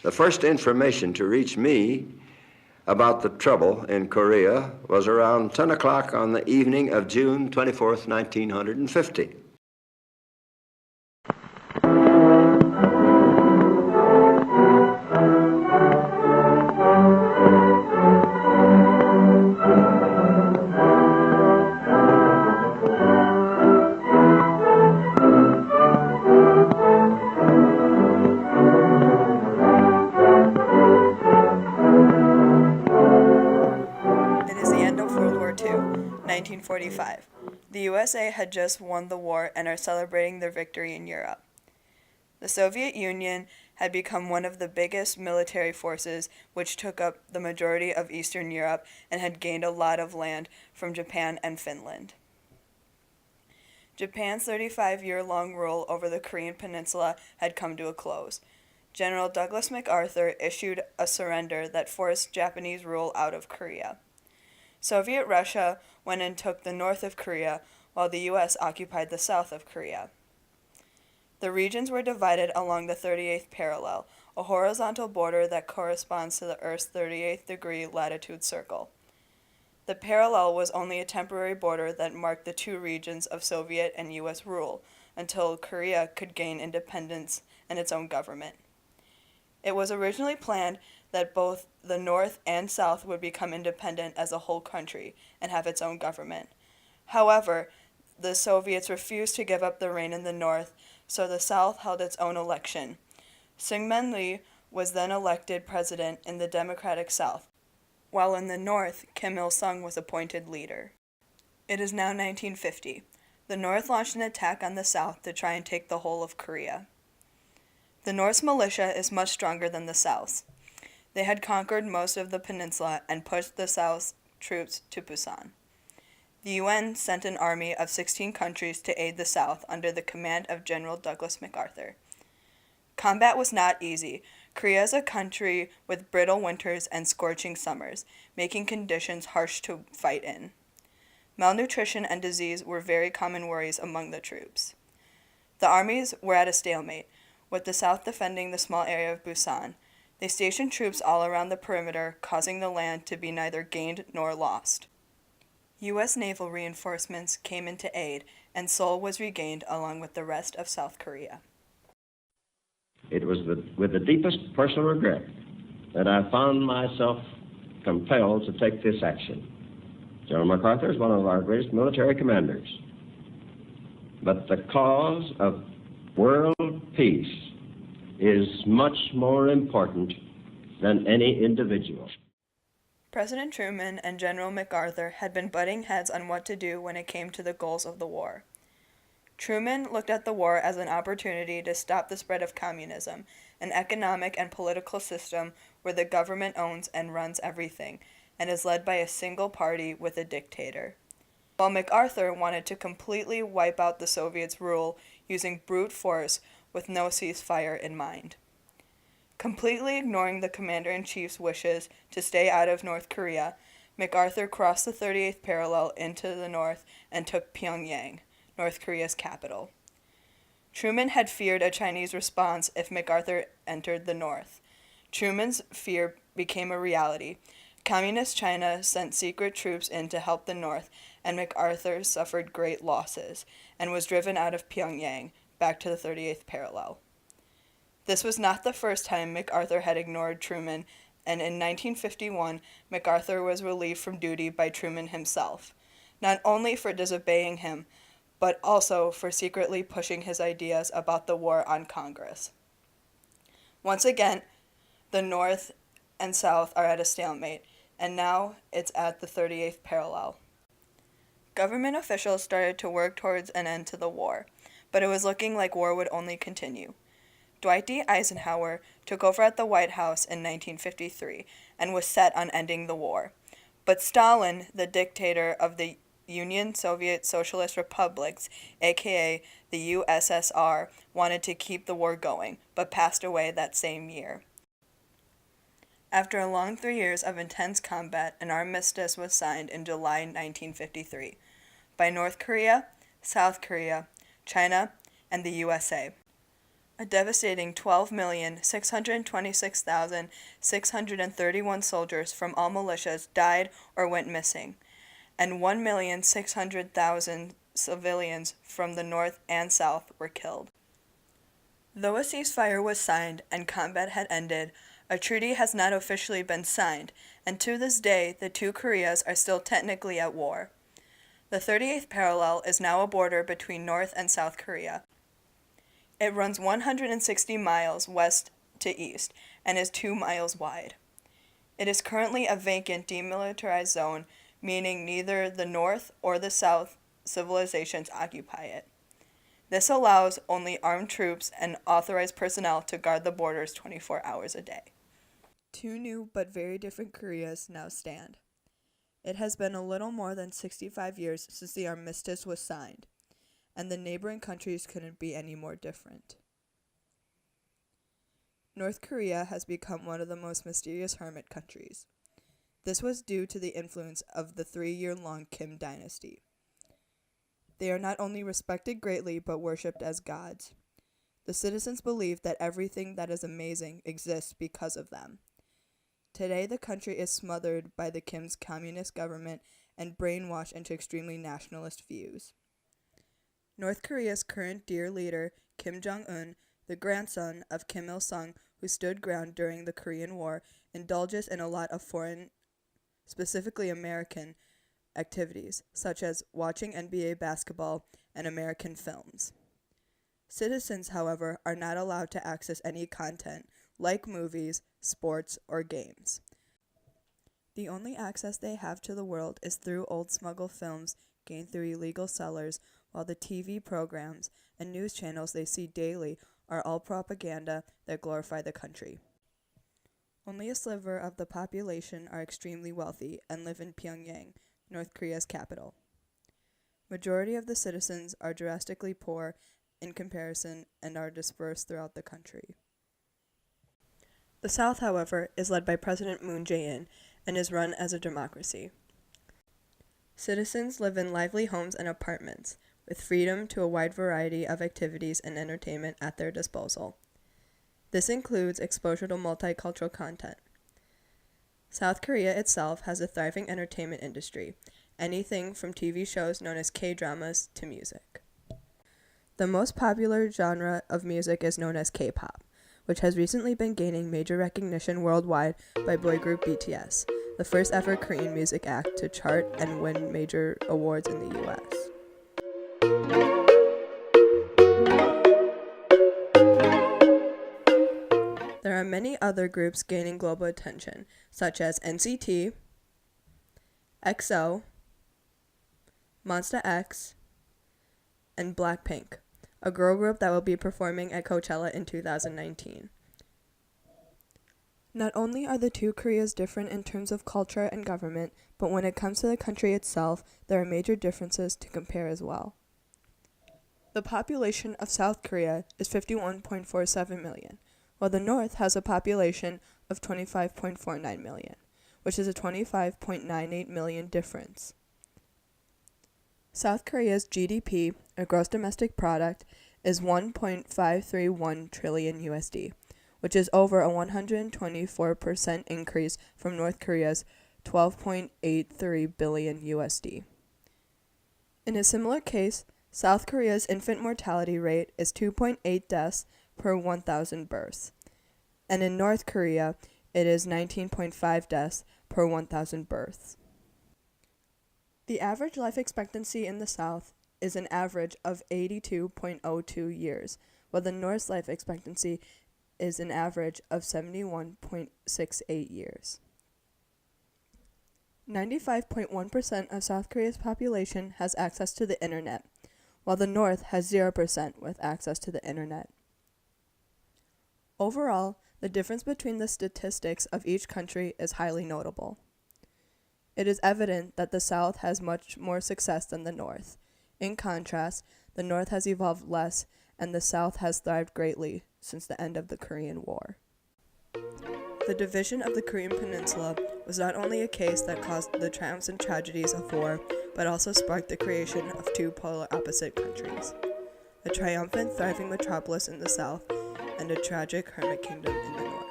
The first information to reach me about the trouble in Korea was around 10 o'clock on the evening of June 24th, 1950. It is the end of World War II, 1945. The USA had just won the war and are celebrating their victory in Europe. The Soviet Union had become one of the biggest military forces, which took up the majority of Eastern Europe and had gained a lot of land from Japan and Finland. Japan's 35-year-long rule over the Korean peninsula had come to a close. General Douglas MacArthur issued a surrender that forced Japanese rule out of Korea. Soviet Russia went and took the north of Korea, while the U.S. occupied the south of Korea. The regions were divided along the 38th parallel, a horizontal border that corresponds to the Earth's 38th degree latitude circle. The parallel was only a temporary border that marked the two regions of Soviet and U.S. rule until Korea could gain independence and its own government. It was originally planned that both the North and South would become independent as a whole country and have its own government. However, the Soviets refused to give up the reign in the North, so the South held its own election. Syngman Rhee was then elected president in the Democratic South, while in the North, Kim Il-sung was appointed leader. It is now 1950. The North launched an attack on the South to try and take the whole of Korea. The North's militia is much stronger than the South's. They had conquered most of the peninsula and pushed the South's troops to Busan. The UN sent an army of 16 countries to aid the South under the command of General Douglas MacArthur. Combat was not easy. Korea is a country with brittle winters and scorching summers, making conditions harsh to fight in. Malnutrition and disease were very common worries among the troops. The armies were at a stalemate, with the South defending the small area of Busan. They stationed troops all around the perimeter, causing the land to be neither gained nor lost. U.S. naval reinforcements came into aid, and Seoul was regained along with the rest of South Korea. It was with the deepest personal regret that I found myself compelled to take this action. General MacArthur is one of our greatest military commanders. But the cause of world peace is much more important than any individual. President Truman and General MacArthur had been butting heads on what to do when it came to the goals of the war. Truman looked at the war as an opportunity to stop the spread of communism, an economic and political system where the government owns and runs everything, and is led by a single party with a dictator. While MacArthur wanted to completely wipe out the Soviets' rule using brute force with no ceasefire in mind. Completely ignoring the commander-in-chief's wishes to stay out of North Korea, MacArthur crossed the 38th parallel into the north and took Pyongyang, North Korea's capital. Truman had feared a Chinese response if MacArthur entered the north. Truman's fear became a reality. Communist China sent secret troops in to help the north, and MacArthur suffered great losses and was driven out of Pyongyang, back to the 38th parallel. This was not the first time MacArthur had ignored Truman, and in 1951, MacArthur was relieved from duty by Truman himself, not only for disobeying him, but also for secretly pushing his ideas about the war on Congress. Once again, the North and South are at a stalemate, and now it's at the 38th parallel. Government officials started to work towards an end to the war, but it was looking like war would only continue. Dwight D. Eisenhower took over at the White House in 1953 and was set on ending the war. But Stalin, the dictator of the Union Soviet Socialist Republics, aka the USSR, wanted to keep the war going, but passed away that same year. After a long 3 years of intense combat, an armistice was signed in July 1953 by North Korea, South Korea, China, and the USA. A devastating 12,626,631 soldiers from all militias died or went missing, and 1,600,000 civilians from the north and south were killed. Though a ceasefire was signed and combat had ended, a treaty has not officially been signed, and to this day the two Koreas are still technically at war. The 38th parallel is now a border between North and South Korea. It runs 160 miles west to east and is 2 miles wide. It is currently a vacant demilitarized zone, meaning neither the North or the South civilizations occupy it. This allows only armed troops and authorized personnel to guard the borders 24 hours a day. Two new but very different Koreas now stand. It has been a little more than 65 years since the armistice was signed, and the neighboring countries couldn't be any more different. North Korea has become one of the most mysterious hermit countries. This was due to the influence of the 3-year-long Kim dynasty. They are not only respected greatly but worshipped as gods. The citizens believe that everything that is amazing exists because of them. Today, the country is smothered by the Kim's communist government and brainwashed into extremely nationalist views. North Korea's current dear leader, Kim Jong-un, the grandson of Kim Il-sung, who stood ground during the Korean War, indulges in a lot of foreign, specifically American, activities, such as watching NBA basketball and American films. Citizens, however, are not allowed to access any content, like movies, sports, or games. The only access they have to the world is through old smuggled films gained through illegal sellers, while the TV programs and news channels they see daily are all propaganda that glorify the country. Only a sliver of the population are extremely wealthy and live in Pyongyang, North Korea's capital. Majority of the citizens are drastically poor in comparison and are dispersed throughout the country. The South, however, is led by President Moon Jae-in and is run as a democracy. Citizens live in lively homes and apartments, with freedom to a wide variety of activities and entertainment at their disposal. This includes exposure to multicultural content. South Korea itself has a thriving entertainment industry, anything from TV shows known as K-dramas to music. The most popular genre of music is known as K-pop, which has recently been gaining major recognition worldwide by boy group BTS, the first ever Korean music act to chart and win major awards in the US. There are many other groups gaining global attention, such as NCT, EXO, Monsta X, and Blackpink, a girl group that will be performing at Coachella in 2019. Not only are the two Koreas different in terms of culture and government, but when it comes to the country itself, there are major differences to compare as well. The population of South Korea is 51.47 million, while the North has a population of 25.49 million, which is a 25.98 million difference. South Korea's GDP, or gross domestic product, is 1.531 trillion USD, which is over a 124% increase from North Korea's 12.83 billion USD. In a similar case, South Korea's infant mortality rate is 2.8 deaths per 1,000 births, and in North Korea, it is 19.5 deaths per 1,000 births. The average life expectancy in the South is an average of 82.02 years, while the North's life expectancy is an average of 71.68 years. 95.1% of South Korea's population has access to the internet, while the North has 0% with access to the internet. Overall, the difference between the statistics of each country is highly notable. It is evident that the South has much more success than the North. In contrast, the North has evolved less, and the South has thrived greatly since the end of the Korean War. The division of the Korean Peninsula was not only a case that caused the triumphs and tragedies of war, but also sparked the creation of two polar opposite countries. A triumphant, thriving metropolis in the south, and a tragic hermit kingdom in the north.